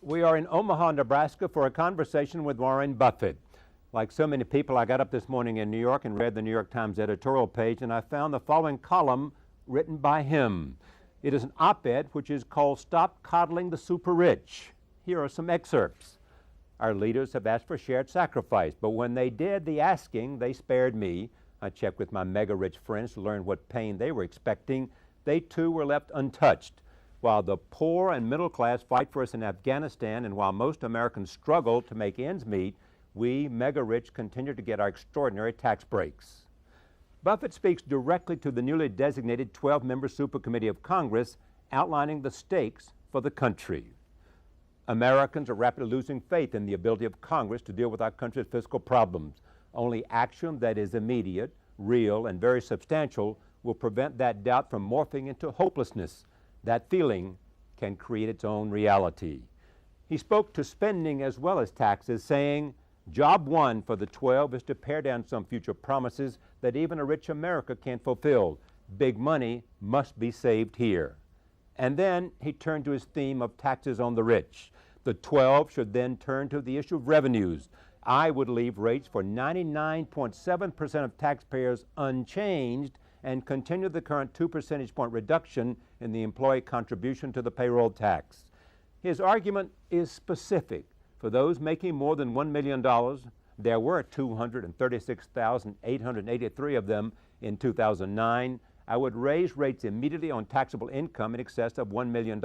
We are in Omaha, Nebraska for a conversation with Warren Buffett. Like so many people, I got up this morning in New York and read the New York Times editorial page, and I found the following column written by him. It is an op-ed which is called Stop Coddling the Super-Rich. Here are some excerpts. Our leaders have asked for shared sacrifice, but when they did the asking, they spared me. I checked with my mega-rich friends to learn what pain they were expecting. They too were left untouched. While the poor and middle class fight for us in Afghanistan, and while most Americans struggle to make ends meet, we mega-rich continue to get our extraordinary tax breaks. Buffett speaks directly to the newly designated 12-member Supercommittee of Congress, outlining the stakes for the country. Americans are rapidly losing faith in the ability of Congress to deal with our country's fiscal problems. Only action that is immediate, real, and very substantial will prevent that doubt from morphing into hopelessness. That feeling can create its own reality. He spoke to spending as well as taxes, saying, "Job one for the 12 is to pare down some future promises that even a rich America can't fulfill. Big money must be saved here." And then he turned to his theme of taxes on the rich. The 12 should then turn to the issue of revenues. I would leave rates for 99.7% of taxpayers unchanged and continue the current 2 percentage point reduction in the employee contribution to the payroll tax. His argument is specific. For those making more than $1 million, there were 236,883 of them in 2009. I would raise rates immediately on taxable income in excess of $1 million,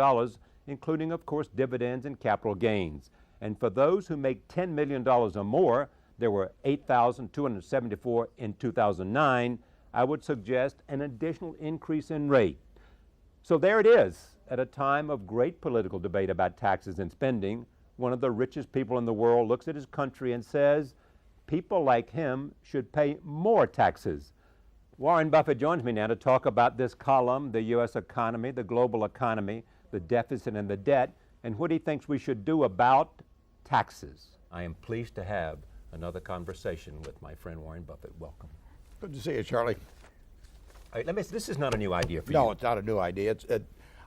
including, of course, dividends and capital gains. And for those who make $10 million or more, there were 8,274 in 2009. I would suggest an additional increase in rate. So there it is. At a time of great political debate about taxes and spending, one of the richest people in the world looks at his country and says, people like him should pay more taxes. Warren Buffett joins me now to talk about this column, the U.S. economy, the global economy, the deficit and the debt, and what he thinks we should do about taxes. I am pleased to have another conversation with my friend Warren Buffett. Welcome. Good to see you, Charlie. All right, this is not a new idea for you. No, it's not a new idea.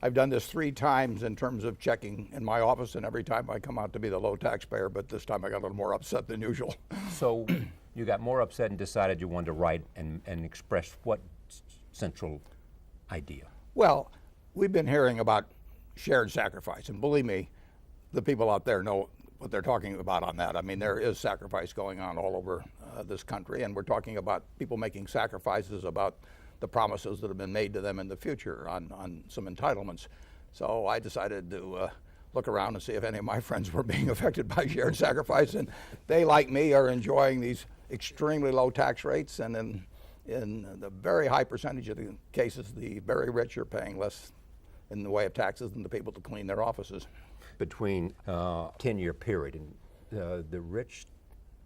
I've done this 3 times in terms of checking in my office, and every time I come out to be the low taxpayer, but this time I got a little more upset than usual. So you got more upset and decided you wanted to write and express what central idea? Well, we've been hearing about shared sacrifice, and believe me, the people out there know what they're talking about on that. I mean, there is sacrifice going on all over this country, and we're talking about people making sacrifices about the promises that have been made to them in the future on some entitlements. So I decided to look around and see if any of my friends were being affected by shared sacrifice, and they, like me, are enjoying these extremely low tax rates, and in the very high percentage of the cases, the very rich are paying less in the way of taxes than the people to clean their offices. Between a 10-year period, and the rich,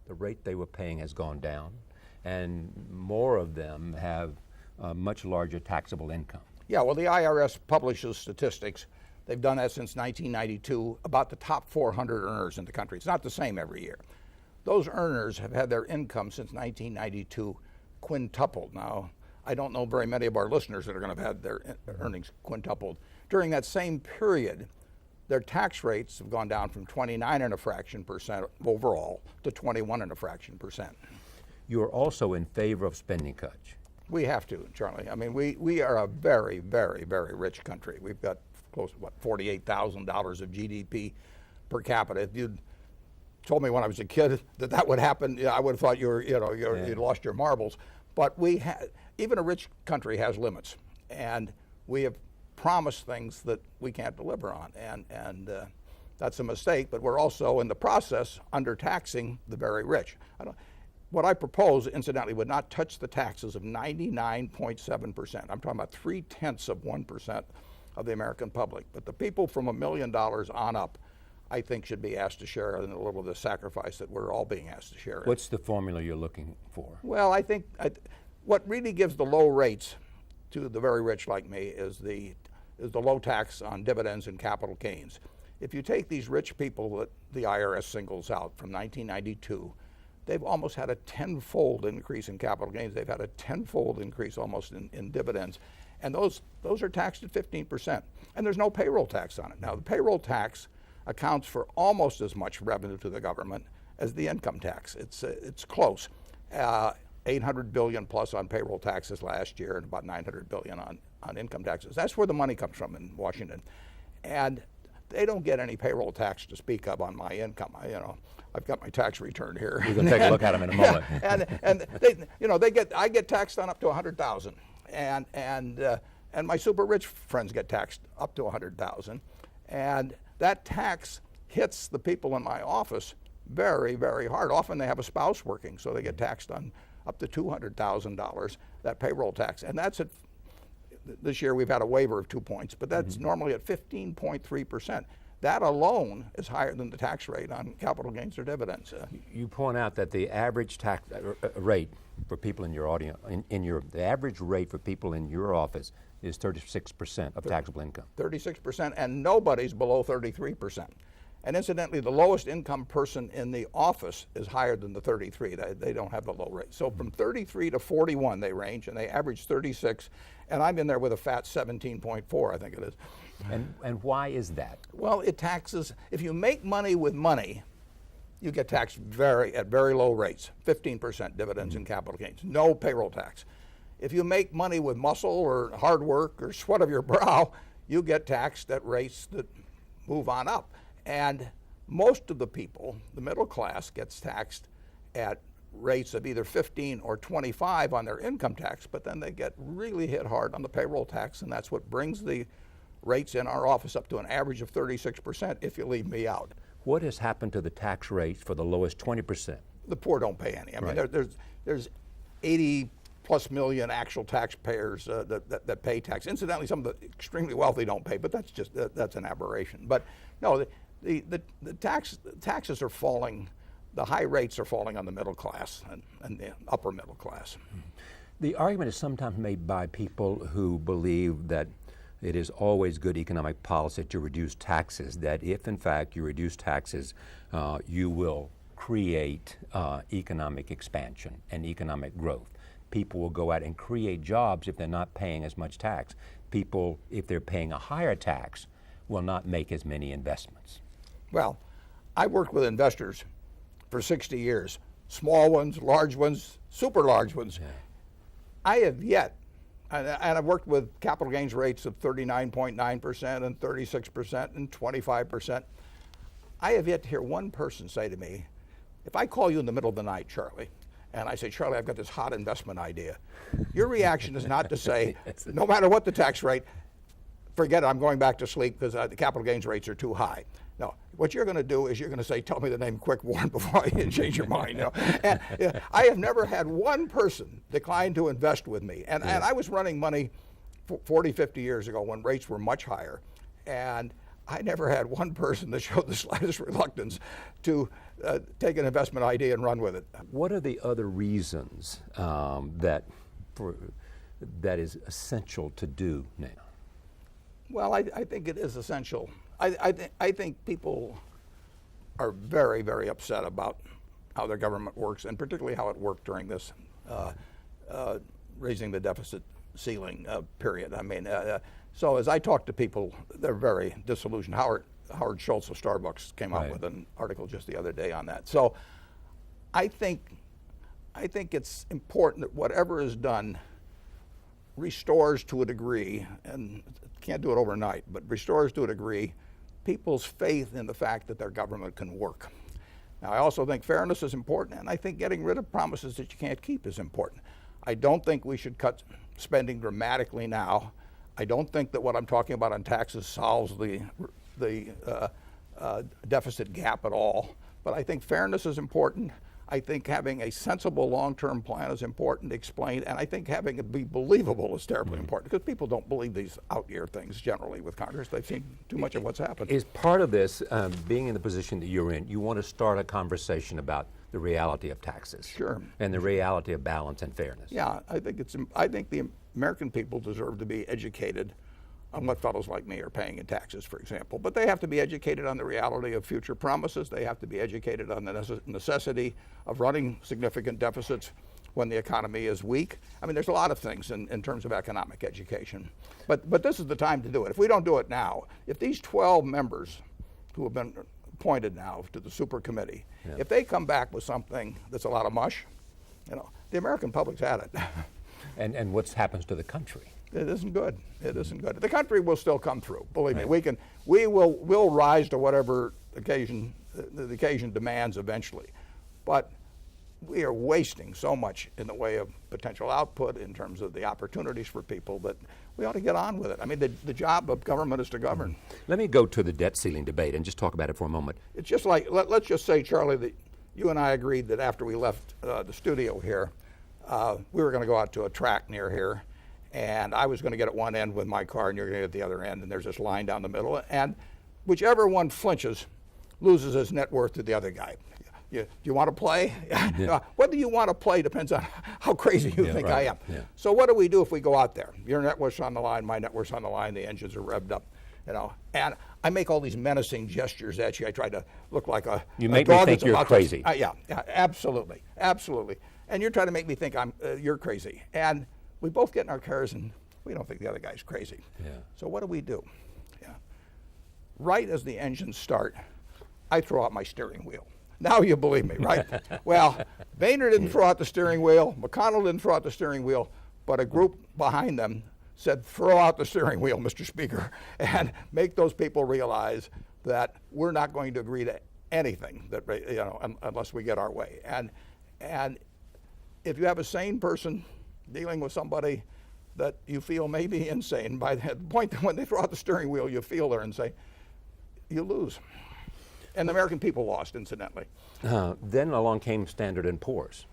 the rate they were paying has gone down, and more of them have much larger taxable income. Yeah, well, the IRS publishes statistics. They've done that since 1992 about the top 400 earners in the country. It's not the same every year. Those earners have had their income since 1992 quintupled. Now, I don't know very many of our listeners that are going to have had their earnings quintupled. During that same period, their tax rates have gone down from 29.5% overall to 21.5%. You are also in favor of spending cuts. We have to, Charlie. I mean, we are a very, very, very rich country. We've got close to, $48,000 of GDP per capita. If you'd told me when I was a kid that would happen, I would have thought you'd lost your marbles. But even a rich country has limits, and we have promised things that we can't deliver on, and that's a mistake. But we're also in the process undertaxing the very rich. What I propose, incidentally, would not touch the taxes of 99.7%. I'm talking about 0.3% of the American public. But the people from $1 million on up, I think, should be asked to share in a little of the sacrifice that we're all being asked to share in. What's the formula you're looking for? Well, I think what really gives the low rates to the very rich like me is the low tax on dividends and capital gains. If you take these rich people that the IRS singles out from 1992, they've almost had a tenfold increase in capital gains. They've had a tenfold increase almost in dividends. And those are taxed at 15%. And there's no payroll tax on it. Now, the payroll tax accounts for almost as much revenue to the government as the income tax. It's close. 800 billion plus on payroll taxes last year, and about 900 billion on income taxes. That's where the money comes from in Washington, and they don't get any payroll tax to speak of on my income. I've got my tax return here. We're going to take a look at them in a moment. and I get taxed on up to 100,000, and my super rich friends get taxed up to 100,000, and that tax hits the people in my office very, very hard. Often they have a spouse working, so they get taxed on up to $200,000, that payroll tax. And that's this year we've had a waiver of 2 points, but that's normally at 15.3%. That alone is higher than the tax rate on capital gains or dividends. You point out that the average tax rate for people in your audience, the average rate for people in your office is 36% of taxable income. 36%, and nobody's below 33%. And incidentally, the lowest income person in the office is higher than the 33. They don't have the low rate. So from 33 to 41 they range, and they average 36, and I'm in there with a fat 17.4, I think it is. And why is that? Well, it taxes, if you make money with money, you get taxed at very low rates, 15% dividends and capital gains, no payroll tax. If you make money with muscle or hard work or sweat of your brow, you get taxed at rates that move on up. And most of the people, the middle class, gets taxed at rates of either 15 or 25 on their income tax, but then they get really hit hard on the payroll tax, and that's what brings the rates in our office up to an average of 36% if you leave me out. What has happened to the tax rates for the lowest 20%? The poor don't pay any. I mean, Right. there's 80 plus million actual taxpayers that pay tax. Incidentally, some of the extremely wealthy don't pay, but that's an aberration. But no, the taxes are falling. The high rates are falling on the middle class and the upper middle class. The argument is sometimes made by people who believe that it is always good economic policy to reduce taxes, that if in fact you reduce taxes, you will create economic expansion and economic growth. People will go out and create jobs if they're not paying as much tax. People, if they're paying a higher tax, will not make as many investments. Well, I worked with investors for 60 years, small ones, large ones, super large ones. Yeah. I have yet, and I've worked with capital gains rates of 39.9% and 36% and 25%. I have yet to hear one person say to me, if I call you in the middle of the night, Charlie, and I say, Charlie, I've got this hot investment idea, your reaction is not to say, no matter what the tax rate, forget it, I'm going back to sleep because the capital gains rates are too high. No, what you're going to do is you're going to say, tell me the name quick, Warren, before I change your mind. You know? And I have never had one person decline to invest with me. And I was running money 40, 50 years ago when rates were much higher. And I never had one person that showed the slightest reluctance to take an investment idea and run with it. What are the other reasons that is essential to do now? Well, I think it is essential. I think people are very, very upset about how their government works, and particularly how it worked during this raising the deficit ceiling period. I mean, so as I talk to people, they're very disillusioned. Howard Schultz of Starbucks came out with an article just the other day on that. So I think it's important that whatever is done restores to a degree, and can't do it overnight, but restores to a degree people's faith in the fact that their government can work. Now, I also think fairness is important, and I think getting rid of promises that you can't keep is important. I don't think we should cut spending dramatically now. I don't think that what I'm talking about on taxes solves the deficit gap at all, but I think fairness is important. I think having a sensible long-term plan is important to explain, and I think having it be believable is terribly important, because people don't believe these out-year things generally with Congress. They've seen too much of what's happened. Is part of this, being in the position that you're in, you want to start a conversation about the reality of taxes? Sure. And the reality of balance and fairness? Yeah, I think the American people deserve to be educated on what fellows like me are paying in taxes, for example. But they have to be educated on the reality of future promises. They have to be educated on the necessity of running significant deficits when the economy is weak. I mean, there's a lot of things in terms of economic education. But this is the time to do it. If we don't do it now, if these 12 members who have been appointed now to the super committee, Yeah. if they come back with something that's a lot of mush, the American public's had it. And what happens to the country? It isn't good. It isn't good. The country will still come through. Believe me, we'll rise to whatever the occasion demands eventually. But we are wasting so much in the way of potential output in terms of the opportunities for people that we ought to get on with it. I mean, the job of government is to govern. Let me go to the debt ceiling debate and just talk about it for a moment. It's just like, let's just say, Charlie, that you and I agreed that after we left the studio here, we were going to go out to a track near here, and I was going to get at one end with my car, and you're going to get at the other end, and there's this line down the middle, and whichever one flinches loses his net worth to the other guy. Do you want to play? Yeah. Whether you want to play depends on how crazy you think right. I am. Yeah. So what do we do if we go out there? Your net worth's on the line, my net worth's on the line, the engines are revved up, and I make all these menacing gestures at you. I try to look like a You make dog me think that's you're about crazy. yeah, absolutely. And you're trying to make me think you're crazy. And we both get in our cars and we don't think the other guy's crazy. Yeah. So what do? Yeah. Right as the engines start, I throw out my steering wheel. Now you believe me, right? Well, Boehner didn't throw out the steering wheel, McConnell didn't throw out the steering wheel, but a group behind them said, throw out the steering wheel, Mr. Speaker, and make those people realize that we're not going to agree to anything that unless we get our way. And if you have a sane person dealing with somebody that you feel may be insane, by the point that when they throw out the steering wheel, you feel they're insane, you lose. And the American people lost, incidentally. Then along came Standard & Poor's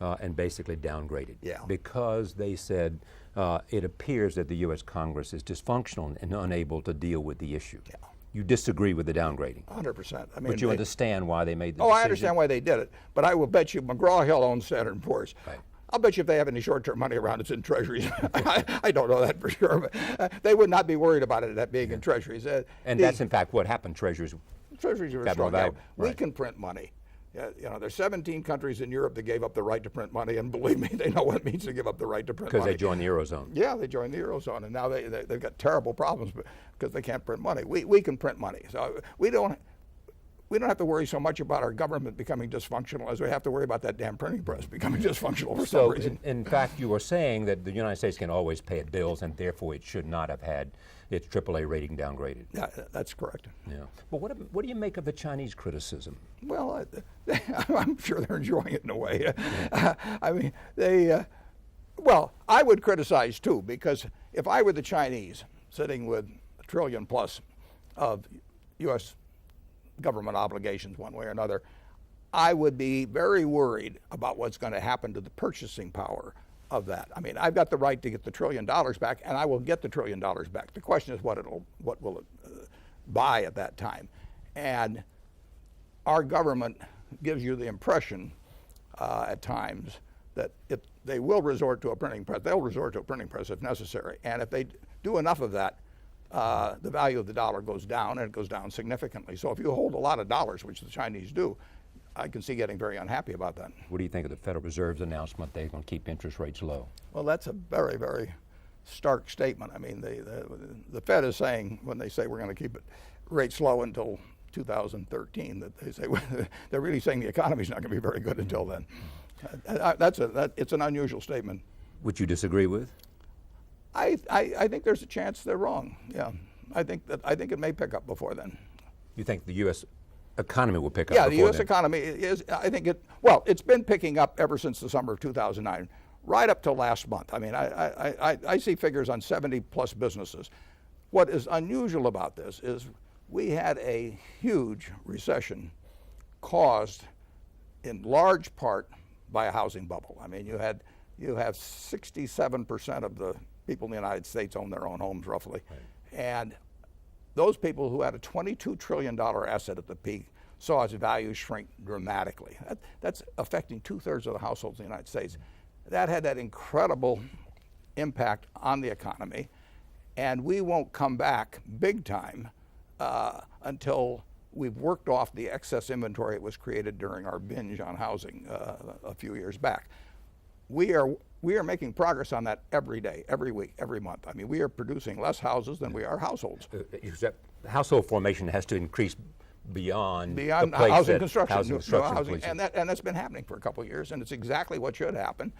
and basically downgraded. Yeah. Because they said it appears that the U.S. Congress is dysfunctional and unable to deal with the issue. Yeah. You disagree with the downgrading? 100%. I mean, But you understand why they made the decision? I understand why they did it. But I will bet you McGraw-Hill owns Standard & Poor's. Right. I'll bet you if they have any short-term money around, it's in treasuries. I don't know that for sure, but they would not be worried about it that being in treasuries. And that's in fact what happened. Treasuries are got strong. more value. We Right. can print money. There's 17 countries in Europe that gave up the right to print money, and believe me, they know what it means to give up the right to print money. because they joined the Eurozone. Yeah, they joined the Eurozone, and now they've got terrible problems because they can't print money. We can print money, so we don't have to worry so much about our government becoming dysfunctional as we have to worry about that damn printing press becoming dysfunctional for some So reason. in fact, you were saying that the United States can always pay its bills, and therefore it should not have had its AAA rating downgraded. Yeah, that's correct. Yeah. But what do you make of the Chinese criticism? Well, I'm sure they're enjoying it in a way. I mean, well, I would criticize too, because if I were the Chinese sitting with $1 trillion plus of U.S. government obligations one way or another, I would be very worried about what's going to happen to the purchasing power of that. I mean, I've got the right to get the $1 trillion back, and I will get the $1 trillion back. The question is what will it buy at that time? And our government gives you the impression at times that if they will resort to a printing press, they'll resort to a printing press if necessary. And if they do enough of that, the value of the dollar goes down, and it goes down significantly. So if you hold a lot of dollars, which the Chinese do, I can see getting very unhappy about that. What do you think of the Federal Reserve's announcement they're going to keep interest rates low? Well, that's a very, very stark statement. I mean, the Fed is saying, when they say we're going to keep it rates low until 2013, that they say they're really saying the economy's not going to be very good until then. It's an unusual statement. Which you disagree with? I think there's a chance they're wrong. Yeah, I think it may pick up before then. You think the U.S. economy will pick up? Yeah, before the U.S. then? economy is. I think it's been picking up ever since the summer of 2009, right up to last month. I mean, I see figures on 70 plus businesses. What is unusual about this is we had a huge recession caused in large part by a housing bubble. I mean, you have 67% of the people in the United States own their own homes, roughly. Right. And those people who had a $22 trillion asset at the peak saw its value shrink dramatically. That's affecting 2/3 of the households in the United States. That had that incredible impact on the economy, and we won't come back big time until we've worked off the excess inventory that was created during our binge on housing a few years back. We are making progress on that every day, every week, every month. I mean, we are producing less houses than we are households. household formation has to increase beyond the beyond place housing that construction, housing construction pleases. and that's been happening for a couple of years, and it's exactly what should happen.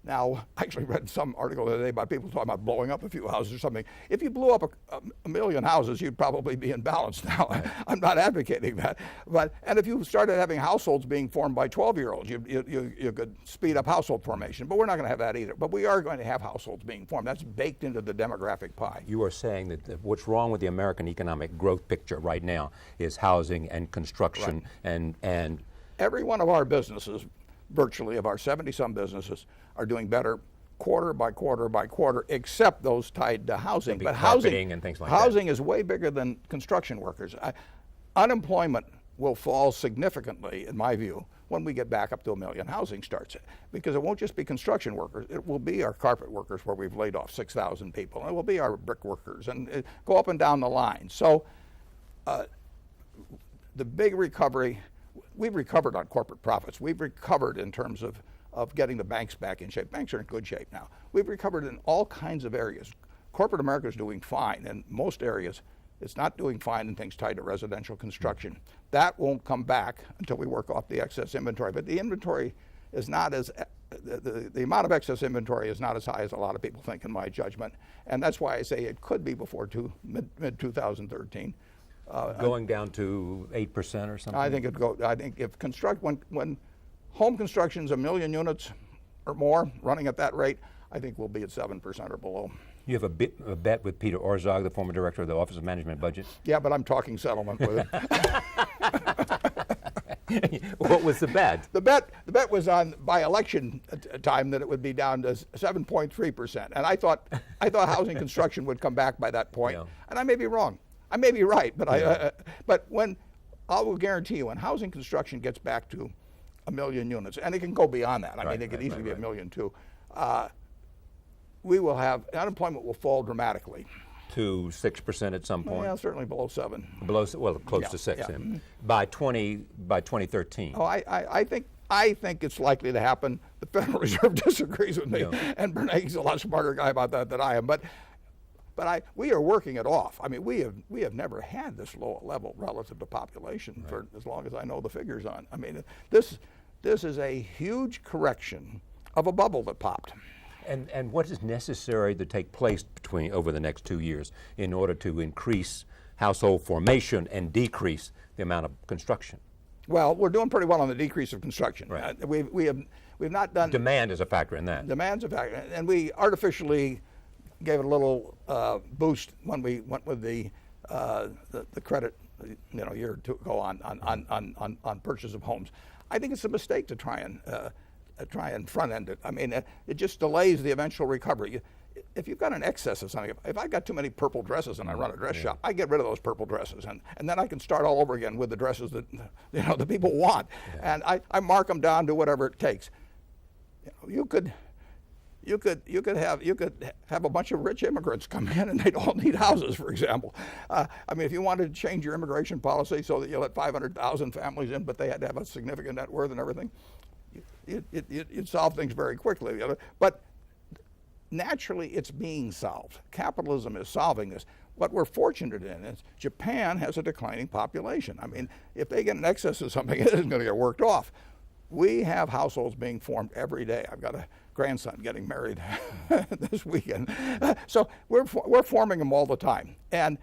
Now, I actually read some article the other day about people talking about blowing up a few houses or something. If you blew up a million houses, you'd probably be in balance now. Right. I'm not advocating that. And if you started having households being formed by 12-year-olds, you could speed up household formation. But we're not going to have that either. But we are going to have households being formed. That's baked into the demographic pie. You are saying that what's wrong with the American economic growth picture right now is housing and construction, right. and every one of our businesses, virtually of our 70-some businesses, are doing better quarter by quarter by quarter, except those tied to housing. But housing and things like housing is way bigger than construction workers. Unemployment will fall significantly, in my view, when we get back up to 1 million housing starts. Because it won't just be construction workers. It will be our carpet workers, where we've laid off 6,000 people. And it will be our brick workers, and go up and down the line. So the big recovery, we've recovered on corporate profits. We've recovered in terms of getting the banks back in shape. Banks are in good shape now. We've recovered in all kinds of areas. Corporate America is doing fine in most areas. It's not doing fine in things tied to residential construction. That won't come back until we work off the excess inventory. But the inventory is not as, the amount of excess inventory is not as high as a lot of people think, in my judgment. And that's why I say it could be before mid-2013. Going down to 8% or something? I think if when home construction's 1 million units or more running at that rate, I think we'll be at 7% or below. You have a bet with Peter Orzog, the former director of the Office of Management Budget? Yeah, but I'm talking settlement with him. What was the bet? The bet was on by election time that it would be down to 7.3%, and I thought housing construction would come back by that point. Yeah. And I may be wrong. I may be right, but yeah. But I will guarantee you, when housing construction gets back to 1 million units, and it can go beyond that. I mean, it could easily be 1 million too. We will have, unemployment will fall dramatically. To 6% at some point? Yeah, certainly below 7. Close to 6. Yeah. By 2013. Oh, I think it's likely to happen. The Federal Reserve disagrees with me, and Bernanke's a lot smarter guy about that than I am. But we are working it off. I mean, we have never had this low level relative to population for as long as I know the figures on. I mean, this is a huge correction of a bubble that popped. And what is necessary to take place over the next 2 years in order to increase household formation and decrease the amount of construction? Well, we're doing pretty well on the decrease of construction. Right. We've not done. Demand is a factor in that. Demand's a factor, and we artificially gave it a little boost when we went with the credit, a year or two ago on purchase of homes. I think it's a mistake to try and front end it. I mean, it just delays the eventual recovery. If you've got an excess of something, if I've got too many purple dresses and I run a dress shop, I get rid of those purple dresses, and then I can start all over again with the dresses that the people want, and I mark them down to whatever it takes. You could have a bunch of rich immigrants come in, and they'd all need houses, for example. I mean, if you wanted to change your immigration policy so that you let 500,000 families in, but they had to have a significant net worth and everything, you'd solve things very quickly. But naturally, it's being solved. Capitalism is solving this. What we're fortunate in is Japan has a declining population. I mean, if they get an excess of something, it isn't going to get worked off. We have households being formed every day. I've got a grandson getting married this weekend. So we're forming them all the time. And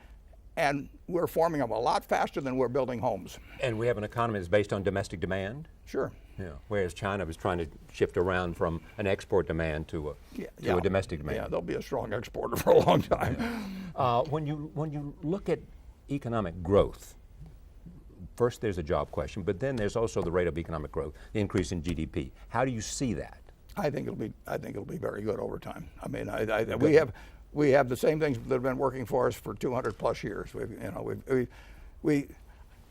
we're forming them a lot faster than we're building homes. And we have an economy that's based on domestic demand? Sure. Yeah. Whereas China was trying to shift around from an export demand to a domestic demand. Yeah, they'll be a strong exporter for a long time. Yeah. When you look at economic growth, first there's a job question, but then there's also the rate of economic growth, the increase in GDP. How do you see that? I think it'll be very good over time. I mean, we have the same things that have been working for us for 200 plus years.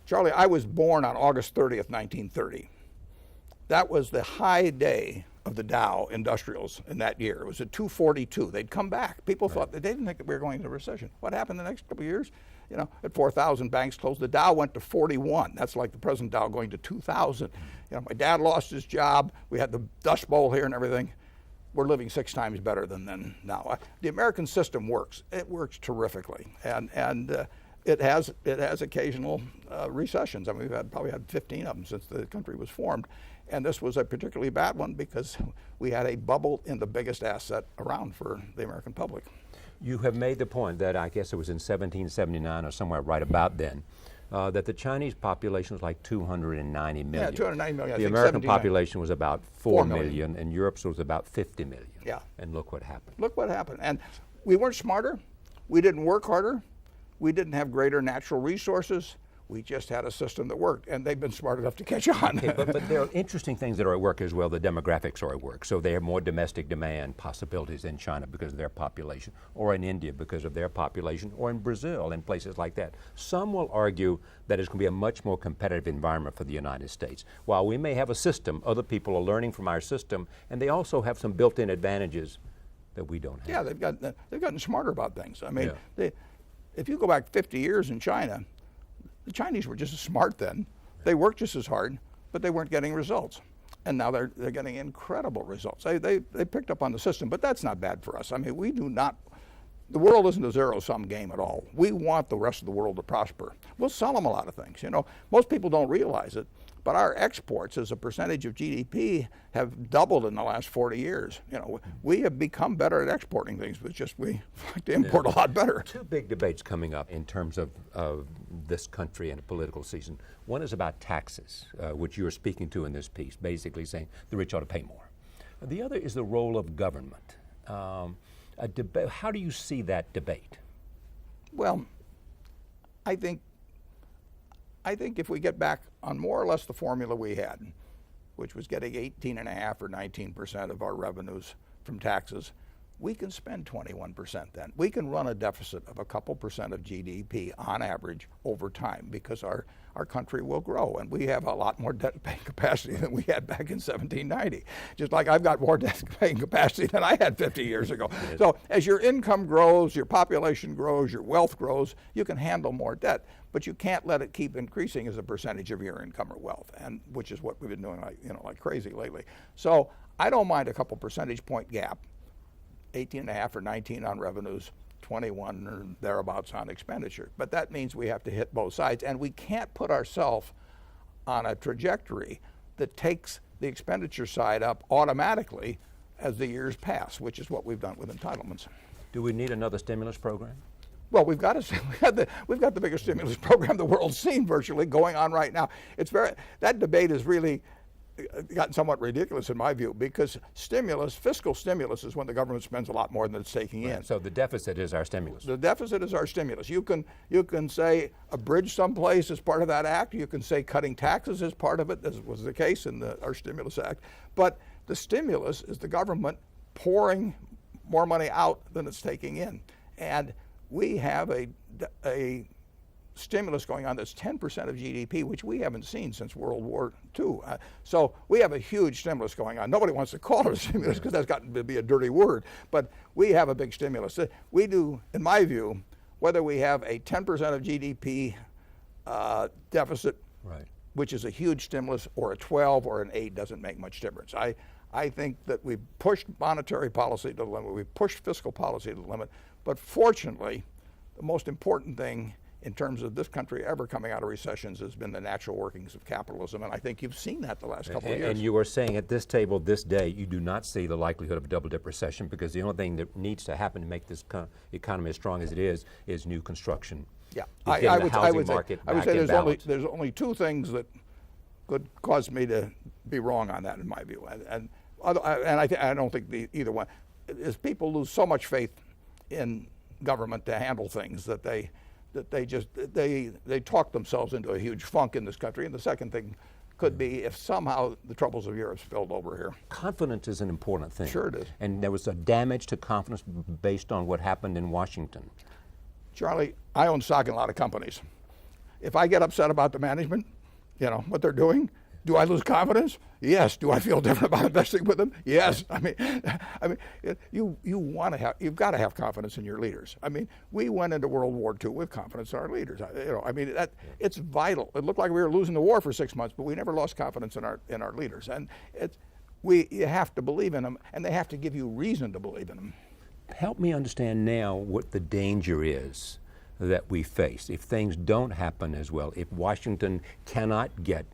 Charlie, I was born on August 30th, 1930. That was the high day of the Dow Industrials in that year. It was at 242. They'd come back. People thought they didn't think that we were going into a recession. What happened the next couple of years? At 4,000, banks closed. The Dow went to 41. That's like the present Dow going to 2,000. My dad lost his job. We had the Dust Bowl here and everything. We're living 6 times better than then now. The American system works. It works terrifically. And it has occasional recessions. I mean, we've probably had 15 of them since the country was formed. And this was a particularly bad one because we had a bubble in the biggest asset around for the American public. You have made the point that I guess it was in 1779 or somewhere right about then, that the Chinese population was like 290 million. Yeah, 290 million. The American population was about 4 million, and Europe's was about 50 million. Yeah. And look what happened. Look what happened. And we weren't smarter. We didn't work harder. We didn't have greater natural resources. We just had a system that worked, and they've been smart enough to catch on. Okay, but there are interesting things that are at work as well. The demographics are at work. So they have more domestic demand possibilities in China because of their population, or in India because of their population, or in Brazil and places like that. Some will argue that it's going to be a much more competitive environment for the United States. While we may have a system, other people are learning from our system, and they also have some built-in advantages that we don't have. Yeah, they've gotten smarter about things. I mean, if you go back 50 years in China, the Chinese were just as smart then. They worked just as hard, but they weren't getting results. And now they're getting incredible results. They picked up on the system, but that's not bad for us. I mean, we do not, the world isn't a zero-sum game at all. We want the rest of the world to prosper. We'll sell them a lot of things. You know, most people don't realize it, but our exports as a percentage of GDP have doubled in the last 40 years. You know, we have become better at exporting things, but just we like to import a lot better. Two big debates coming up in terms of this country and the political season. One is about taxes, which you're speaking to in this piece, basically saying the rich ought to pay more. The other is the role of government. A debate. How do you see that debate? Well, I think if we get back on more or less the formula we had, which was getting 18.5 or 19% of our revenues from taxes, we can spend 21% then. We can run a deficit of a couple percent of GDP on average over time because our country will grow, and we have a lot more debt-paying capacity than we had back in 1790. Just like I've got more debt-paying capacity than I had 50 years ago. So as your income grows, your population grows, your wealth grows, you can handle more debt, but you can't let it keep increasing as a percentage of your income or wealth, and which is what we've been doing like crazy lately. So I don't mind a couple percentage point gap. 18.5 or 19 on revenues, 21 or thereabouts on expenditure. But that means we have to hit both sides, and we can't put ourselves on a trajectory that takes the expenditure side up automatically as the years pass, which is what we've done with entitlements. Do we need another stimulus program? Well, we've got the biggest stimulus program the world's seen virtually going on right now. That debate is really gotten somewhat ridiculous in my view, because fiscal stimulus is when the government spends a lot more than it's taking in. So the deficit is our stimulus. The deficit is our stimulus. You can say a bridge someplace is part of that act. You can say cutting taxes is part of it, as was the case in our Stimulus Act. But the stimulus is the government pouring more money out than it's taking in. And we have a stimulus going on that's 10% of GDP, which we haven't seen since World War II. So we have a huge stimulus going on. Nobody wants to call it a stimulus because that's gotten to be a dirty word, but we have a big stimulus. We do, in my view, whether we have a 10% of GDP deficit, right, which is a huge stimulus, or a 12 or an 8 doesn't make much difference. I think that we've pushed monetary policy to the limit, we've pushed fiscal policy to the limit, but fortunately, the most important thing in terms of this country ever coming out of recessions has been the natural workings of capitalism, and I think you've seen that the last couple of years. And you are saying at this table this day, you do not see the likelihood of a double-dip recession, because the only thing that needs to happen to make this economy as strong as it is new construction. Yeah, I would say there's only two things that could cause me to be wrong on that, in my view, and I don't think either one is people lose so much faith in government to handle things that they talk themselves into a huge funk in this country. And the second thing could be if somehow the troubles of Europe spilled over here. Confidence is an important thing. Sure it is. And there was a damage to confidence based on what happened in Washington. Charlie, I own stock in a lot of companies. If I get upset about the management, what they're doing, do I lose confidence? Yes. Do I feel different about investing with them? Yes. I mean, you've got to have confidence in your leaders. I mean, we went into World War II with confidence in our leaders. It's vital. It looked like we were losing the war for 6 months, but we never lost confidence in our leaders. And you have to believe in them, and they have to give you reason to believe in them. Help me understand now what the danger is that we face, if things don't happen as well, if Washington cannot get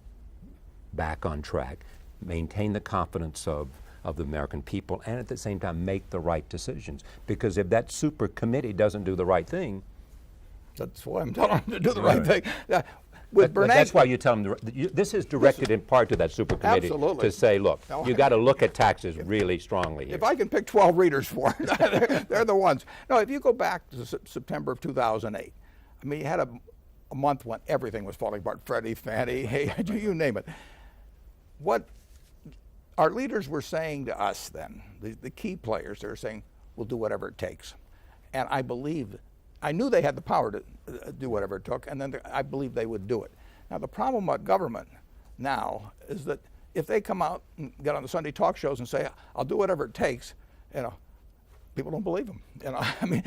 back on track, maintain the confidence of the American people, and at the same time make the right decisions. Because if that super committee doesn't do the right thing, that's why I'm telling them to do the right thing. With Bernanke, that's why you tell them, this is directed in part to that super committee absolutely. to say, look, you got to look at taxes really strongly here. If I can pick 12 readers for it, they're the ones. No, if you go back to September of 2008, I mean, you had a month when everything was falling apart. Freddie, Fannie, hey, you name it. What our leaders were saying to us then, the key players, they were saying, we'll do whatever it takes. And I knew they had the power to do whatever it took, and then I believed they would do it. Now, the problem about government now is that if they come out and get on the Sunday talk shows and say, I'll do whatever it takes, people don't believe them. I mean,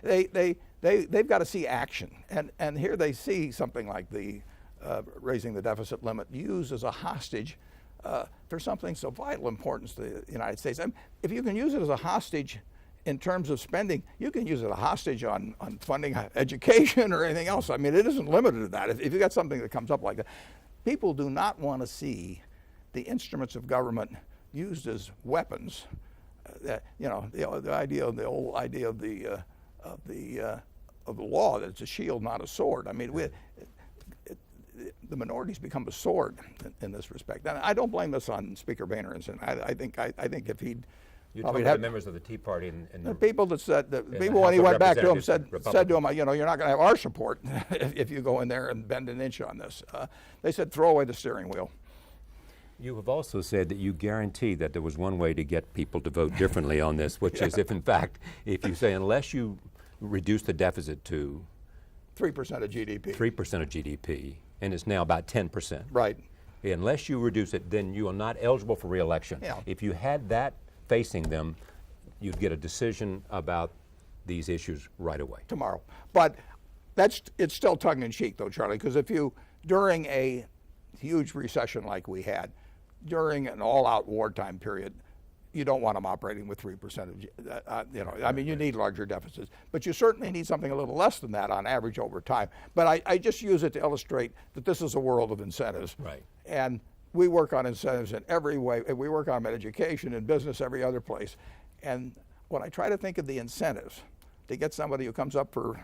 they've got to see action. And here they see something like the raising the deficit limit used as a hostage for something so vital importance to the United States. I mean, if you can use it as a hostage in terms of spending, you can use it as a hostage on funding education or anything else. I mean, it isn't limited to that. If you got something that comes up like that, people do not want to see the instruments of government used as weapons. The old idea of the law that it's a shield, not a sword. I mean, the minorities become a sword in this respect. And I don't blame this on Speaker Boehner. I think if he'd you talking about the members of the Tea Party and the people that said, people when he went back to him said to him, you're not going to have our support if you go in there and bend an inch on this. They said, throw away the steering wheel. You have also said that you guarantee that there was one way to get people to vote differently on this, which is if you say unless you reduce the deficit to 3% of GDP. 3% of GDP, and it's now about 10%. Right. Unless you reduce it, then you are not eligible for re-election. Yeah. If you had that facing them, you'd get a decision about these issues right away. Tomorrow. But it's still tongue-in-cheek, though, Charlie, because during a huge recession like we had, during an all-out wartime period, you don't want them operating with 3% of, you need larger deficits. But you certainly need something a little less than that on average over time. But I just use it to illustrate that this is a world of incentives. Right. And we work on incentives in every way. We work on them in education, in business, every other place. And when I try to think of the incentives to get somebody who comes up for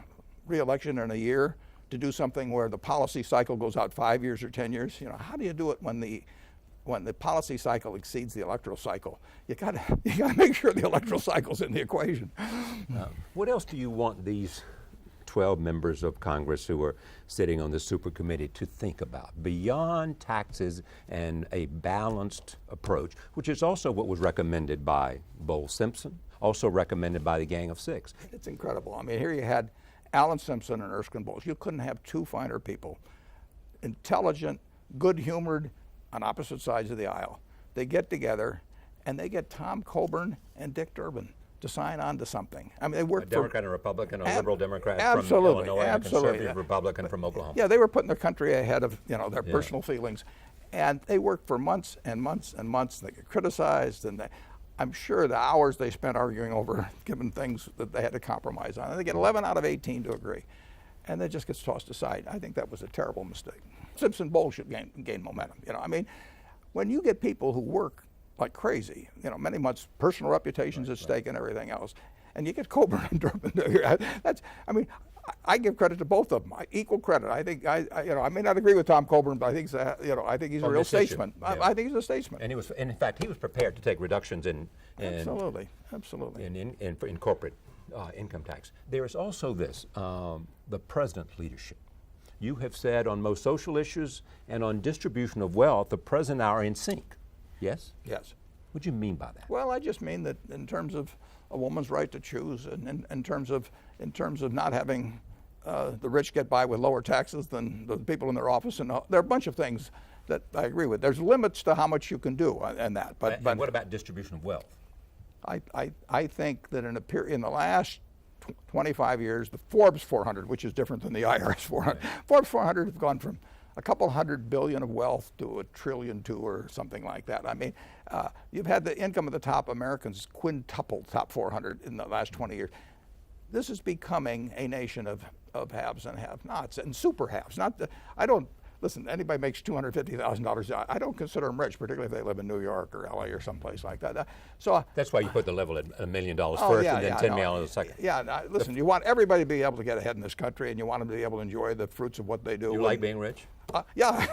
re-election in a year to do something where the policy cycle goes out 5 years or 10 years, how do you do it when the policy cycle exceeds the electoral cycle? You got to make sure the electoral cycle's in the equation. What else do you want these 12 members of Congress who are sitting on the super committee to think about beyond taxes and a balanced approach, which is also what was recommended by Bowles Simpson, also recommended by the Gang of Six? It's incredible. I mean, here you had Alan Simpson and Erskine Bowles. You couldn't have two finer people. Intelligent, good-humored, on opposite sides of the aisle. They get together and they get Tom Coburn and Dick Durbin to sign on to something. I mean, they worked a Democrat and a Republican, a liberal Democrat from Illinois, and a conservative Republican from Oklahoma. Yeah, they were putting their country ahead of their personal feelings, and they worked for months and months and months. They get criticized, and I'm sure the hours they spent arguing over given things that they had to compromise on. And they get 11 out of 18 to agree, and it just gets tossed aside. I think that was a terrible mistake. Simpson Bowles should gain momentum. I mean, when you get people who work like crazy, many months, personal reputations at stake and everything else, and you get Coburn and Durbin. I give credit to both of them. Equal credit. I think I may not agree with Tom Coburn, but I think he's a real statesman. I think he's a statesman. And in fact, he was prepared to take reductions in absolutely in corporate income tax. There is also this the president's leadership. You have said on most social issues and on distribution of wealth, the president are in sync. Yes? Yes. What do you mean by that? Well, I just mean that in terms of a woman's right to choose, and in terms of not having the rich get by with lower taxes than the people in their office, and there are a bunch of things that I agree with. There's limits to how much you can do and that. But what about distribution of wealth? I think that in the last 25 years, the Forbes 400, which is different than the IRS 400, Forbes 400 have gone from a couple $100 billion of wealth to $1 trillion or something like that. I mean, you've had the income of the top Americans quintuple top 400 in the last 20 years. This is becoming a nation of of haves and have-nots and super haves. I don't listen. Anybody makes $250,000. I don't consider them rich, particularly if they live in New York or LA or someplace like that. So that's why you put the level at $1 million first, and then $10 million second. Yeah, listen. You want everybody to be able to get ahead in this country, and you want them to be able to enjoy the fruits of what they do. You like being rich? Yeah,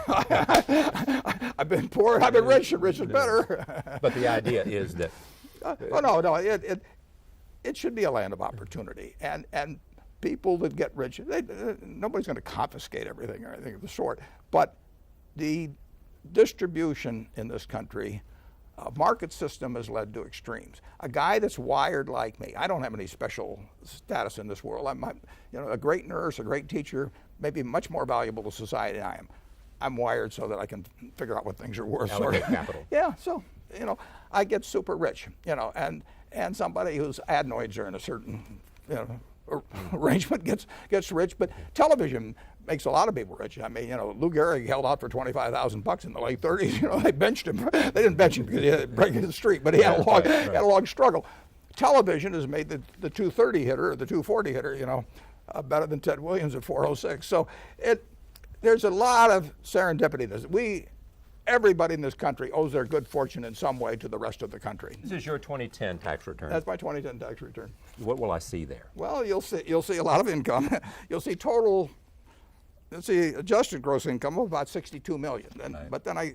I've been poor. I've been rich. Rich is better. But the idea is that. No. It should be a land of opportunity, and people that get rich, nobody's going to confiscate everything or anything of the sort. But the distribution in this country, market system has led to extremes. A guy that's wired like me, I don't have any special status in this world. I'm a great nurse, a great teacher, maybe much more valuable to society than I am. I'm wired so that I can figure out what things are worth. Allocate capital. Yeah, so I get super rich, and somebody whose adenoids are in a certain arrangement gets rich. But television makes a lot of people rich. I mean, Lou Gehrig held out for $25,000 in the late 30s. They benched him. They didn't bench him because he had break in the street, but he had a long struggle. Television has made the 230 hitter or the 240 hitter, better than Ted Williams at 406. So there's a lot of serendipity. Everybody in this country owes their good fortune in some way to the rest of the country. This is your 2010 tax return. That's my 2010 tax return. What will I see there? Well, you'll see a lot of income. You'll see adjusted gross income of about $62 million. Right. But then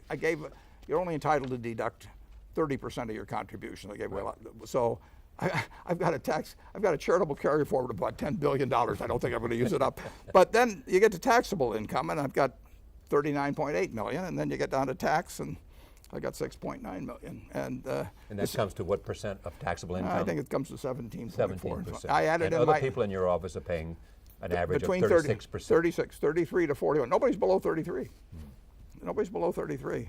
you're only entitled to deduct 30% of your contribution. I gave away a lot. So I've got a charitable carry forward of about $10 billion. I don't think I'm going to use it up. But then you get to taxable income, and I've got $39.8 million, and then you get down to tax, and I got $6.9 million. And that comes to what percent of taxable income? I think it comes to 17.4. 17%. I added and other people in your office are paying an average between of 36%. 33 to 41. Nobody's below 33. Nobody's below 33.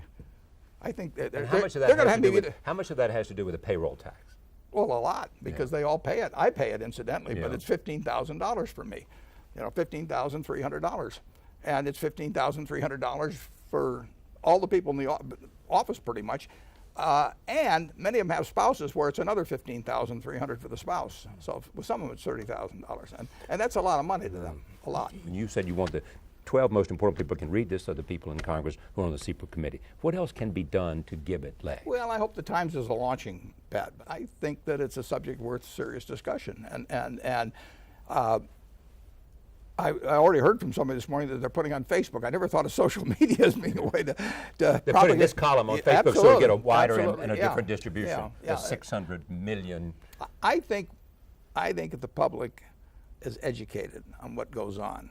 I think they're going to have to. How much of that has to do with the payroll tax? Well, a lot, because they all pay it. I pay it incidentally, but it's $15,000 for me. $15,300. And it's $15,300 for all the people in the office pretty much. And many of them have spouses where it's another $15,300 for the spouse. So with some of them it's $30,000. And that's a lot of money to them, a lot. And you said you want the 12 most important people can read this are the people in Congress who are on the CEPA committee. What else can be done to give it leg? Well, I hope the Times is a launching pad. I think that it's a subject worth serious discussion. I already heard from somebody this morning that they're putting on Facebook. I never thought of social media as being a way to they're putting this column on Facebook so you get a wider and a different distribution. Yeah. The 600 million. I think if the public is educated on what goes on,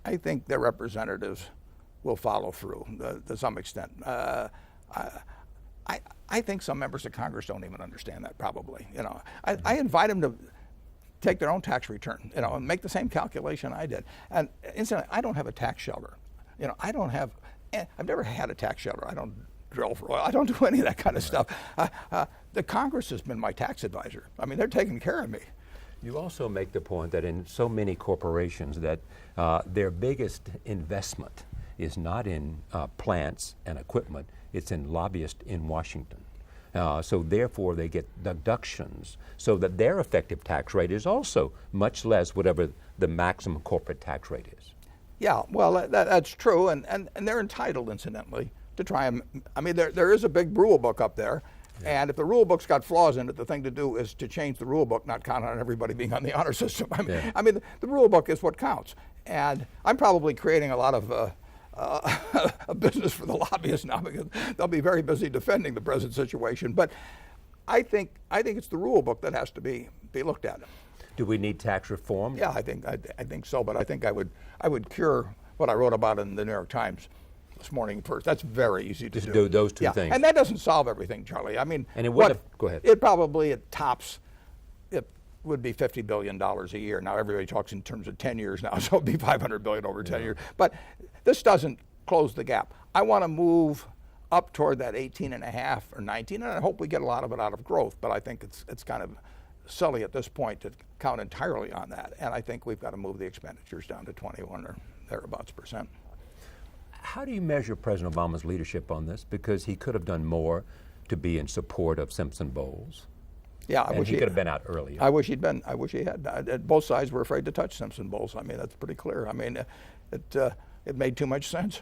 I think their representatives will follow through to some extent. I think some members of Congress don't even understand that probably. I invite them to take their own tax return, and make the same calculation I did. And incidentally, I don't have a tax shelter. I've never had a tax shelter. I don't drill for oil. I don't do any of that kind of stuff. The Congress has been my tax advisor. I mean, they're taking care of me. You also make the point that in so many corporations that their biggest investment is not in plants and equipment, it's in lobbyists in Washington. So therefore they get deductions so that their effective tax rate is also much less whatever the maximum corporate tax rate is. Yeah, well, that's true, and they're entitled, incidentally, to try and, there is a big rule book up there, and if the rule book's got flaws in it, the thing to do is to change the rule book, not count on everybody being on the honor system. The rule book is what counts, and I'm probably creating a lot of a business for the lobbyists now because they'll be very busy defending the present situation. But I think it's the rule book that has to be looked at. Do we need tax reform? Yeah, I think so. But I think I would cure what I wrote about in the New York Times this morning first. That's very easy to do those two things. And that doesn't solve everything, Charlie. And it would go ahead. It probably tops. It would be $50 billion a year. Now everybody talks in terms of 10 years now, so it'd be $500 billion over 10 years. But this doesn't close the gap. I want to move up toward that 18.5 or 19, and I hope we get a lot of it out of growth. But I think it's kind of silly at this point to count entirely on that. And I think we've got to move the expenditures down to 21 or thereabouts percent. How do you measure President Obama's leadership on this? Because he could have done more to be in support of Simpson Bowles. Yeah, I and wish he could have been out earlier. I wish he'd been. I wish he had. Both sides were afraid to touch Simpson Bowles. I mean, that's pretty clear. I mean, it made too much sense.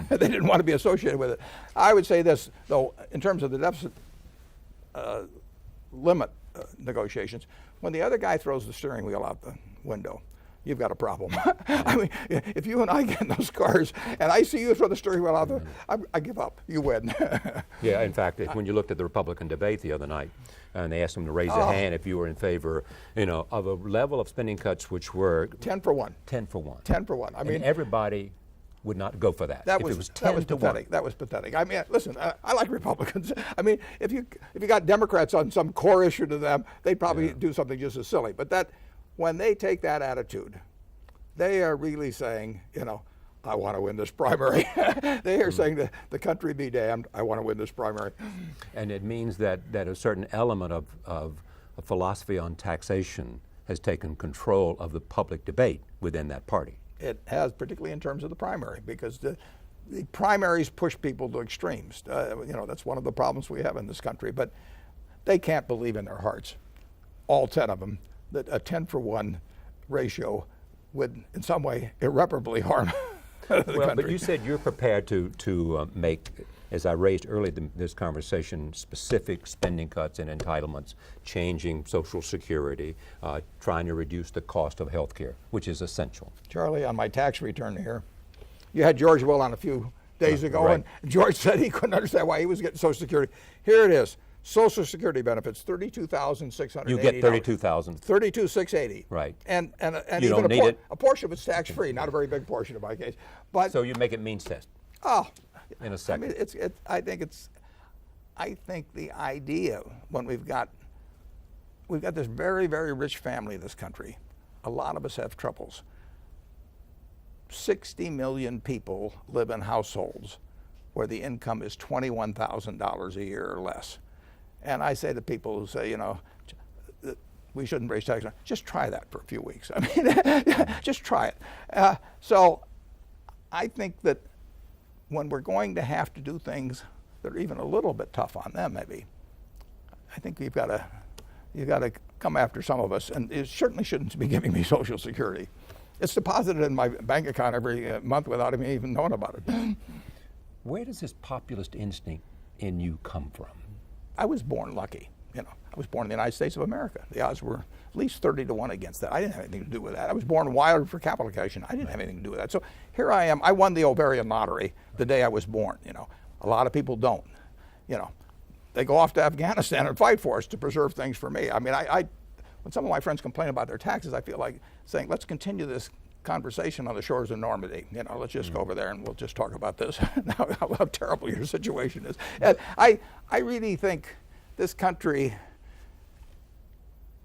They didn't want to be associated with it. I would say this, though, in terms of the deficit limit negotiations, when the other guy throws the steering wheel out the window, you've got a problem. I mean, if you and I get in those cars and I see you throw the steering wheel out, I give up. You win. Yeah, in fact, when you looked at the Republican debate the other night, and they asked them to raise a hand if you were in favor, of a level of spending cuts which were 10 for 1. 10 for 1. 10 for 1. I mean, and everybody would not go for that. That if was, it was 10 to pathetic. 1. That was pathetic. I mean, listen, I like Republicans. I mean, if you got Democrats on some core issue to them, they'd probably do something just as silly. But when they take that attitude, they are really saying, I want to win this primary. They are saying that the country be damned, I want to win this primary. And it means that a certain element of a philosophy on taxation has taken control of the public debate within that party. It has, particularly in terms of the primary, because the primaries push people to extremes. That's one of the problems we have in this country. But they can't believe in their hearts, all 10 of them, that a 10 for 1 ratio would, in some way, irreparably harm the country. But you said you're prepared to make, as I raised earlier in this conversation, specific spending cuts and entitlements, changing Social Security, trying to reduce the cost of health care, which is essential. Charlie, on my tax return here, you had George Will on a few days ago, right. And George said he couldn't understand why he was getting Social Security. Here it is. Social Security benefits, $32,680. You get $32,000. $32,680. Right. And You even don't need it. a portion of it's tax-free, not a very big portion in my case. But So you make it means test in a second. I mean, I think the idea when we've got this very, very rich family in this country, a lot of us have troubles. 60 million people live in households where the income is $21,000 a year or less. And I say to people who say, we shouldn't raise taxes, just try that for a few weeks. I mean, just try it. So I think that when we're going to have to do things that are even a little bit tough on them, maybe, I think you've got to come after some of us. And it certainly shouldn't be giving me Social Security. It's deposited in my bank account every month without me even knowing about it. Where does this populist instinct in you come from? I was born lucky. I was born in the United States of America. The odds were at least 30 to 1 against that. I didn't have anything to do with that. I was born wired for capitalization. I didn't have anything to do with that. So here I am. I won the ovarian lottery the day I was born. A lot of people don't. They go off to Afghanistan and fight for us to preserve things for me. I mean, when some of my friends complain about their taxes, I feel like saying, let's continue this conversation on the shores of Normandy. Let's just go over there and we'll just talk about this, how terrible your situation is. And I really think this country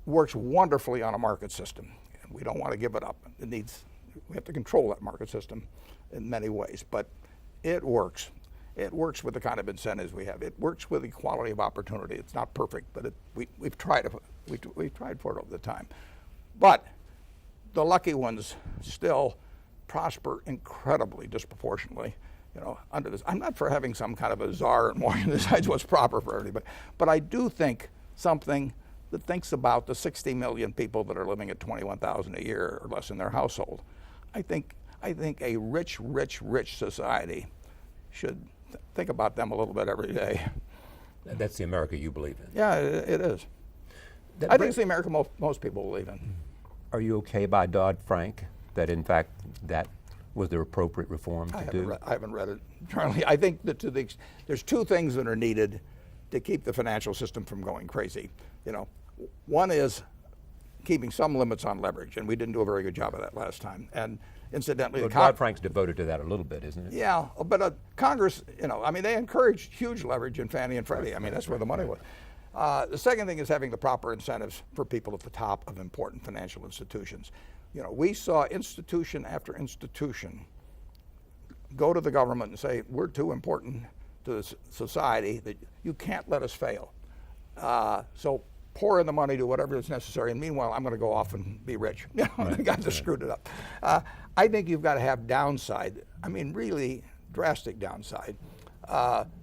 works wonderfully on a market system. We don't want to give it up. We have to control that market system in many ways, but it works. It works with the kind of incentives we have. It works with equality of opportunity. It's not perfect, but we've tried it. We've tried for it over the time. But the lucky ones still prosper incredibly disproportionately, under this. I'm not for having some kind of a czar in Washington decides what's proper for everybody, but I do think something that thinks about the 60 million people that are living at $21,000 a year or less in their household. I think a rich society should think about them a little bit every day. That's the America you believe in. Yeah, it is. I think it's the America most people believe in. Are you okay by Dodd-Frank, that in fact that was the appropriate reform to do? I haven't read it, Charlie. I think that there's two things that are needed to keep the financial system from going crazy. One is keeping some limits on leverage, and we didn't do a very good job of that last time. And incidentally, Dodd-Frank's devoted to that a little bit, isn't it? Yeah, but Congress, they encouraged huge leverage in Fannie and Freddie. I mean, that's where the money was. The second thing is having the proper incentives for people at the top of important financial institutions. We saw institution after institution go to the government and say, we're too important to the society that you can't let us fail. So pour in the money, do whatever is necessary, and meanwhile, I'm going to go off and be rich. The guys have screwed it up. I think you've got to have downside, really drastic downside,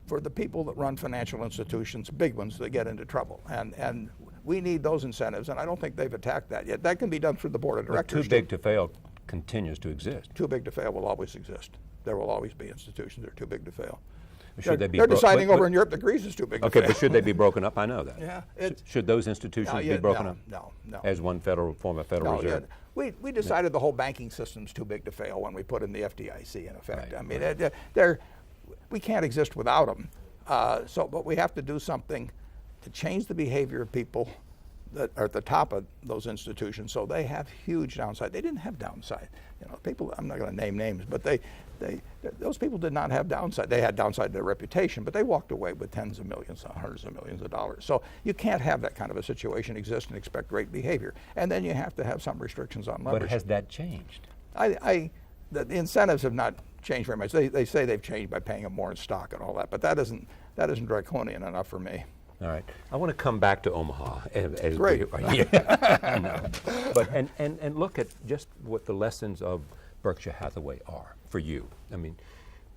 for the people that run financial institutions, big ones that get into trouble. And we need those incentives, and I don't think they've attacked that yet. That can be done through the board of directors. Too big to fail continues to exist. Too big to fail will always exist. There will always be institutions that are too big to fail. Should They're deciding over in Europe that Greece is too big to fail. Okay, but should they be broken up? I know that. Yeah. Should those institutions be broken up? No. As one form of Federal Reserve? We decided the whole banking system's too big to fail when we put in the FDIC in effect. Right, I mean, we can't exist without them. But we have to do something to change the behavior of people that are at the top of those institutions, so they have huge downside. They didn't have downside. People, I'm not going to name names, but those people did not have downside. They had downside to their reputation, but they walked away with tens of millions, hundreds of millions of dollars. So you can't have that kind of a situation exist and expect great behavior. And then you have to have some restrictions on leverage. But has that changed? The incentives have not changed very much. They say they've changed by paying them more in stock and all that, but that isn't draconian enough for me. All right. I want to come back to Omaha. Great. Yeah, I know. But and look at just what the lessons of Berkshire Hathaway are for you. I mean,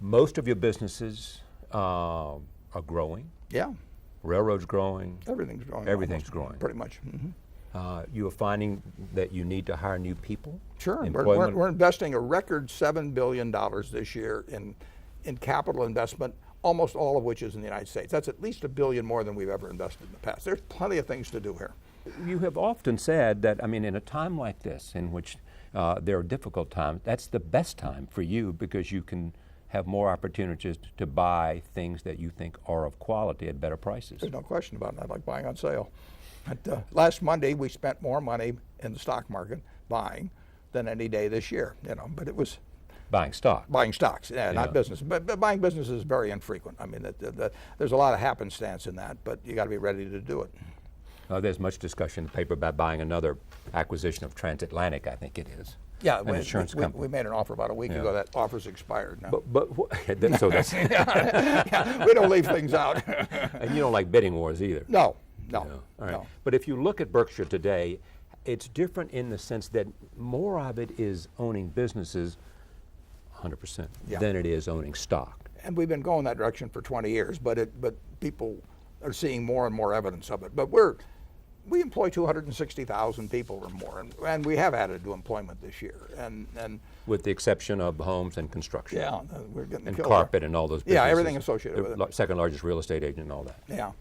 most of your businesses are growing. Yeah. Railroad's growing. Everything's growing. Everything's growing. Pretty much. Mm-hmm. You are finding that you need to hire new people? Sure. We're investing a record $7 billion this year in capital investment, almost all of which is in the United States. That's at least $1 billion more than we've ever invested in the past. There's plenty of things to do here. You have often said that, I mean, in a time like this, in which there are difficult times, that's the best time for you because you can have more opportunities to buy things that you think are of quality at better prices. There's no question about it. I like buying on sale. But, last Monday, we spent more money in the stock market buying than any day this year. But it was buying stock. Buying stocks, not business. But buying business is very infrequent. I mean, there's a lot of happenstance in that, but you got to be ready to do it. There's much discussion in the paper about buying another acquisition of Transatlantic, I think it is. Yeah, an insurance company. We made an offer about a week ago. That offer's expired now. So that's we don't leave things out. And you don't like bidding wars either. No. All right. No. But if you look at Berkshire today, it's different in the sense that more of it is owning businesses 100% than it is owning stock. And we've been going that direction for 20 years, but people are seeing more and more evidence of it. But we employ 260,000 people or more, and we have added to employment this year. And with the exception of homes and construction. Yeah, we're getting and killed carpet there. And all those businesses. Yeah, everything associated with it. Second largest real estate agent and all that. Yeah.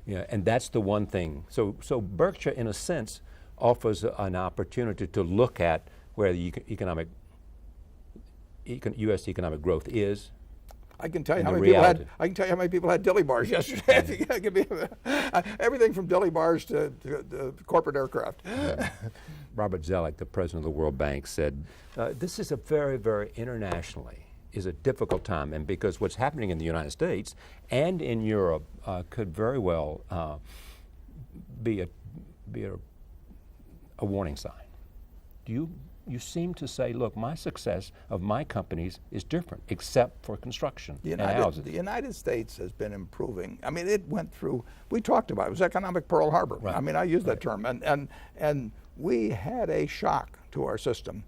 Yeah, and that's the one thing. So Berkshire, in a sense, offers an opportunity to look at where the U.S. economic growth is. I can tell you how many people had dilly bars yesterday. Everything from dilly bars to corporate aircraft. Robert Zoellick, the president of the World Bank, said, "This is a very, very internationally is a difficult time, and because what's happening in the United States and in Europe could very well be a warning sign." You seem to say, look, my success of my companies is different, except for construction and houses. The United States has been improving. I mean, it went through, we talked about it, was economic Pearl Harbor. Right. I mean, I used that term. And we had a shock to our system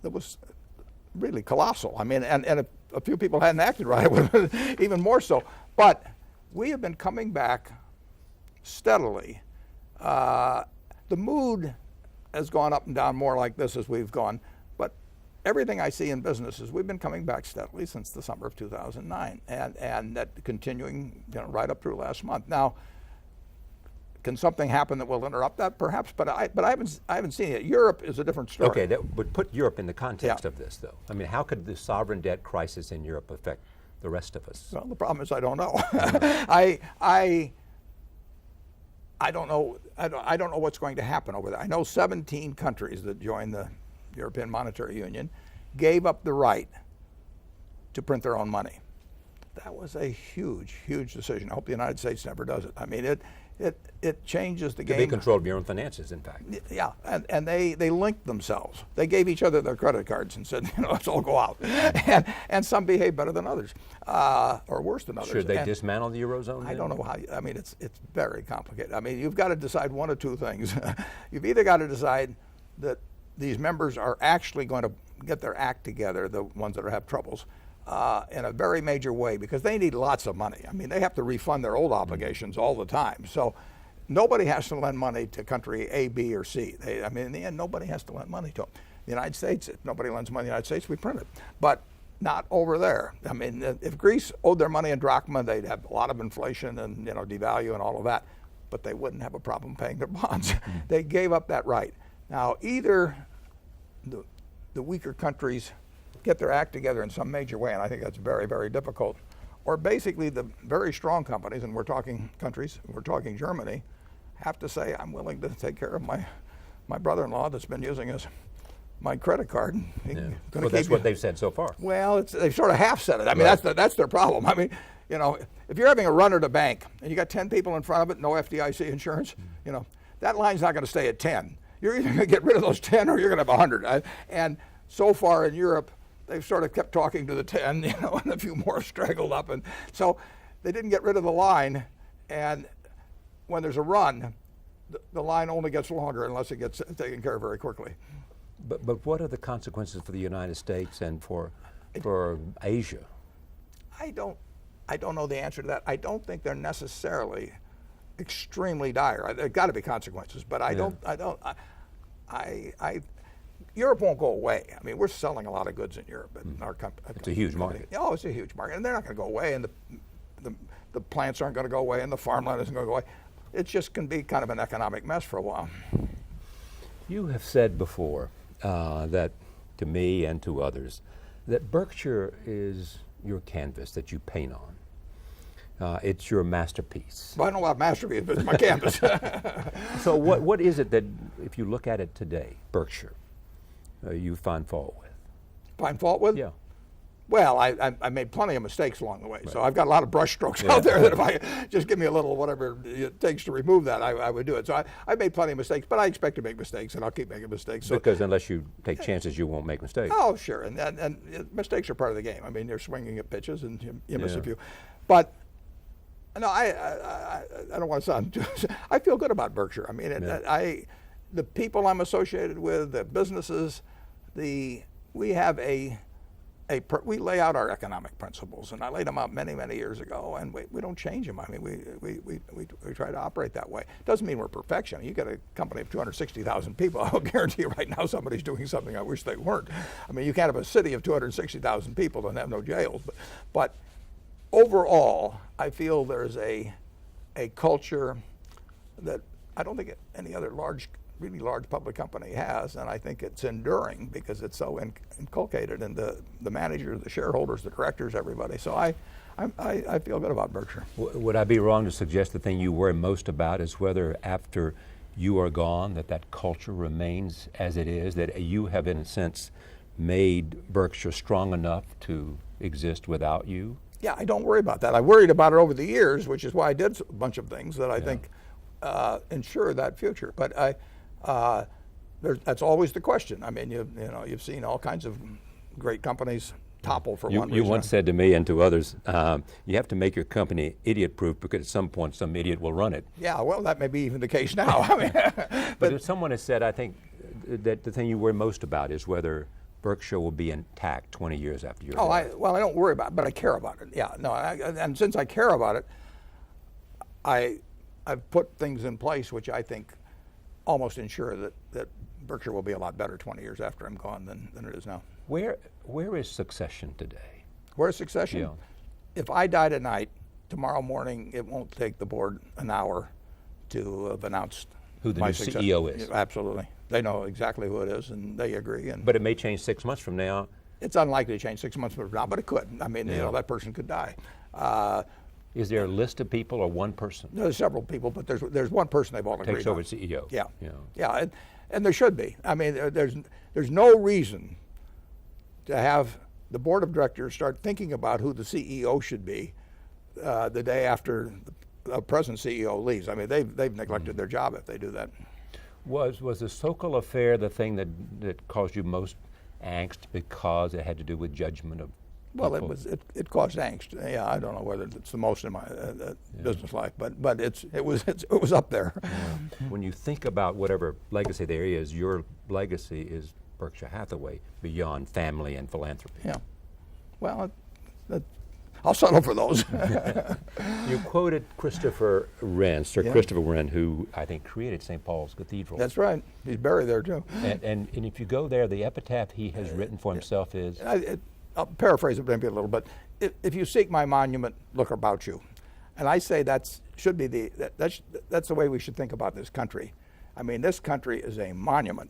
that was really colossal. I mean, and a few people hadn't acted right, even more so. But we have been coming back steadily. The mood has gone up and down more like this as we've gone, but everything I see in business is we've been coming back steadily since the summer of 2009, and that continuing right up through last month. Now, can something happen that will interrupt that? Perhaps, but I haven't seen it. Europe is a different story. Okay, that would put Europe in the context of this, though. I mean, how could the sovereign debt crisis in Europe affect the rest of us? Well, the problem is I don't know. I don't know. I don't know what's going to happen over there. I know 17 countries that joined the European Monetary Union gave up the right to print their own money. That was a huge, huge decision. I hope the United States never does it. I mean, it changes the game. To be control of your own finances, in fact. Yeah, and they linked themselves. They gave each other their credit cards and said, let's all go out. And some behave better than others, or worse than others. Should they dismantle the Eurozone? I don't know how. I mean, it's very complicated. I mean, you've got to decide one of two things. You've either got to decide that these members are actually going to get their act together, the ones that have troubles, in a very major way, because they need lots of money. I mean, they have to refund their old obligations all the time. So nobody has to lend money to country A, B, or C. I mean, in the end, nobody has to lend money to them. The United States, if nobody lends money to the United States, we print it. But not over there. I mean, if Greece owed their money in drachma, they'd have a lot of inflation and devalue and all of that, but they wouldn't have a problem paying their bonds. They gave up that right. Now, either the weaker countries get their act together in some major way, and I think that's very, very difficult, or basically the very strong companies, and we're talking countries, we're talking Germany, have to say, I'm willing to take care of my brother-in-law that's been using my credit card. Well, that's what they've said so far. Well, they've sort of half said it. I mean, that's their problem. I mean, if you're having a run at a bank and you got 10 people in front of it, no FDIC insurance, that line's not going to stay at 10. You're either going to get rid of those 10 or you're going to have 100. And so far in Europe, they've sort of kept talking to the 10, and a few more straggled up. And so they didn't get rid of the line. And when there's a run, the line only gets longer unless it gets taken care of very quickly. But what are the consequences for the United States and for Asia? I don't know the answer to that. I don't think they're necessarily extremely dire. There's got to be consequences, but Europe won't go away. I mean, we're selling a lot of goods in Europe. Our it's a huge market. Oh, it's a huge market, and they're not going to go away, and the plants aren't going to go away, and the farmland isn't going to go away. It just can be kind of an economic mess for a while. You have said before that to me and to others that Berkshire is your canvas that you paint on. It's your masterpiece. Well, I don't know about masterpiece, but it's my canvas. So what is it that, if you look at it today, Berkshire, you find fault with? Find fault with? Yeah. Well, I made plenty of mistakes along the way, so I've got a lot of brush strokes out there that if I just give me a little whatever it takes to remove that, I would do it. So I made plenty of mistakes, but I expect to make mistakes, and I'll keep making mistakes. So, because unless you take chances, you won't make mistakes. Oh, sure, and mistakes are part of the game. I mean, you're swinging at pitches, and you miss a few. But no, I don't want to sound I feel good about Berkshire. I mean, the people I'm associated with, the businesses, we have we lay out our economic principles, and I laid them out many, many years ago, and we don't change them. I mean, we try to operate that way. Doesn't mean we're perfection. You get a company of 260,000 people, I'll guarantee you right now somebody's doing something I wish they weren't. I mean, you can't have a city of 260,000 people and have no jails. But overall, I feel there's a culture that I don't think any other really large public company has, and I think it's enduring because it's so inculcated in the managers, the shareholders, the directors, everybody. So I feel good about Berkshire. Would I be wrong to suggest the thing you worry most about is whether after you are gone that culture remains as it is, that you have in a sense made Berkshire strong enough to exist without you? Yeah, I don't worry about that. I worried about it over the years, which is why I did a bunch of things that I think ensure that future. But that's always the question. I mean, you've seen all kinds of great companies topple for one reason. You once said to me and to others, you have to make your company idiot-proof because at some point some idiot will run it. Yeah, well, that may be even the case now. I mean, but if someone has said, I think that the thing you worry most about is whether Berkshire will be intact 20 years after you're gone. I don't worry about it, but I care about it. Yeah, no, and since I care about it, I've put things in place which I think almost ensure that Berkshire will be a lot better 20 years after I'm gone than it is now. Where is succession today? Where's succession? Yeah. If I die tonight, tomorrow morning it won't take the board an hour to have announced who the my new success. CEO is. Absolutely. They know exactly who it is, and they agree. But it may change 6 months from now. It's unlikely to change 6 months from now, but it could. I mean, that person could die. Is there a list of people or one person? There's several people, but there's one person they've all agreed on. Takes over CEO. Yeah, and there should be. I mean, there's no reason to have the board of directors start thinking about who the CEO should be the day after the present CEO leaves. I mean, they've neglected their job if they do that. Was the Sokol affair the thing that caused you most angst because it had to do with judgment of? Well, it caused angst. Yeah, I don't know whether it's the most in my business life, but it was up there. Yeah. When you think about whatever legacy there is, your legacy is Berkshire Hathaway beyond family and philanthropy. Yeah. Well, I'll settle for those. You quoted Christopher Wren, Sir Yeah. Christopher Wren, who I think created St. Paul's Cathedral. That's right. He's buried there too. And if you go there, the epitaph he has written for himself is, I'll paraphrase it maybe a little, but if you seek my monument, look about you. And I say that's the way we should think about this country. I mean, this country is a monument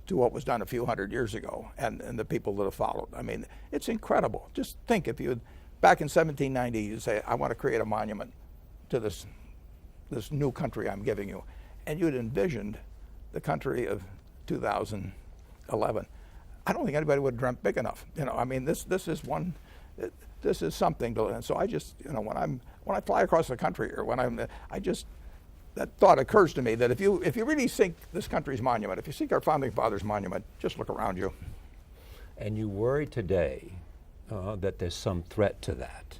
to what was done a few hundred years ago and the people that have followed. I mean, it's incredible. Just think if you, back in 1790, you say, I want to create a monument to this new country I'm giving you. And you'd envisioned the country of 2011. I don't think anybody would have dreamt big enough. You know, I mean, this is something to, and so I just, you know, when I fly across the country or when that thought occurs to me that if you really seek this country's monument, if you seek our founding fathers' monument, just look around you. and you worry today that there's some threat to that.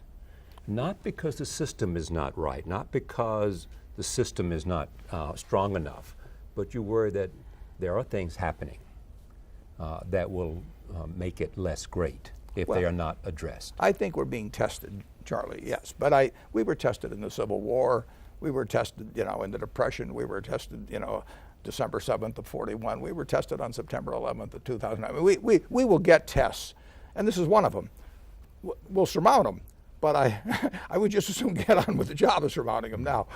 Not because the system is not right, not because the system is not strong enough, but you worry that there are things happening that will make it less great if they are not addressed. I think we're being tested, Charlie, yes. But we were tested in the Civil War. We were tested, you know, in the Depression. We were tested, you know, December 7th of 41. We were tested on September 11th of 2009. I mean, we will get tests, and this is one of them. We'll surmount them, but I would just as soon get on with the job of surmounting them now.